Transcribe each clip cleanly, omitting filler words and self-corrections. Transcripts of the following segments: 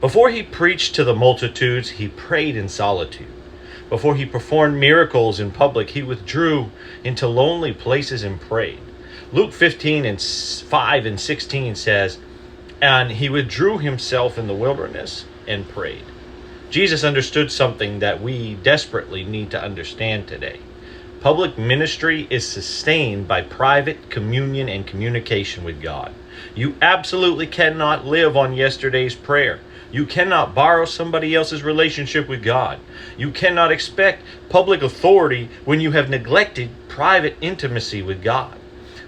Before he preached to the multitudes, he prayed in solitude. Before he performed miracles in public, he withdrew into lonely places and prayed. Luke 15 and 5 and 16 says, "And he withdrew himself in the wilderness and prayed." Jesus understood something that we desperately need to understand today. Public ministry is sustained by private communion and communication with God. You absolutely cannot live on yesterday's prayer. You cannot borrow somebody else's relationship with God. You cannot expect public authority when you have neglected private intimacy with God.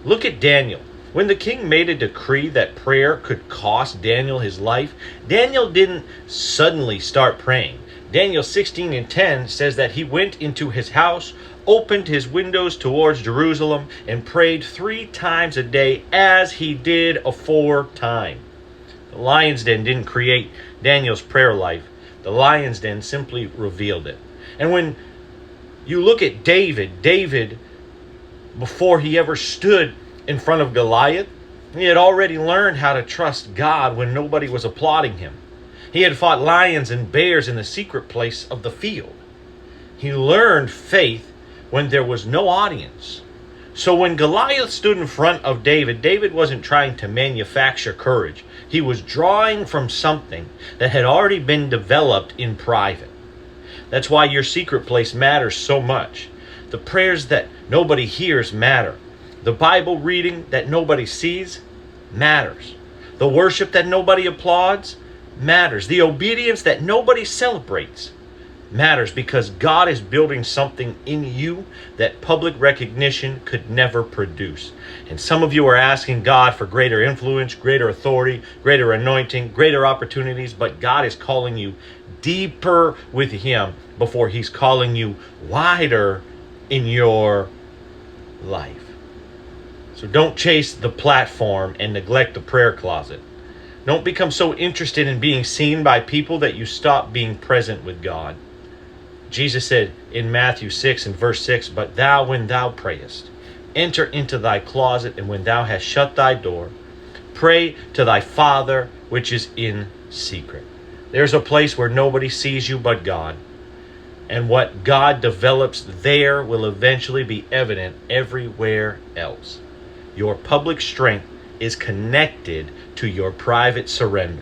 Look at Daniel. When the king made a decree that prayer could cost Daniel his life, Daniel didn't suddenly start praying. Daniel 16 and 10 says that he went into his house, opened his windows towards Jerusalem, and prayed 3 times a day as he did aforetime. The lion's den didn't create Daniel's prayer life. The lion's den simply revealed it. And when you look at David, before he ever stood in front of Goliath, he had already learned how to trust God when nobody was applauding him. He had fought lions and bears in the secret place of the field. He learned faith when there was no audience. So when Goliath stood in front of David, David wasn't trying to manufacture courage. He was drawing from something that had already been developed in private. That's why your secret place matters so much. The prayers that nobody hears matter. The Bible reading that nobody sees matters. The worship that nobody applauds matters. The obedience that nobody celebrates matters, because God is building something in you that public recognition could never produce. And some of you are asking God for greater influence, greater authority, greater anointing, greater opportunities, but God is calling you deeper with Him before He's calling you wider in your life. So don't chase the platform and neglect the prayer closet. Don't become so interested in being seen by people that you stop being present with God. Jesus said in Matthew 6 and verse 6, "But thou, when thou prayest, enter into thy closet, and when thou hast shut thy door, pray to thy Father which is in secret." There's a place where nobody sees you but God. And what God develops there will eventually be evident everywhere else. Your public strength is connected to your private surrender.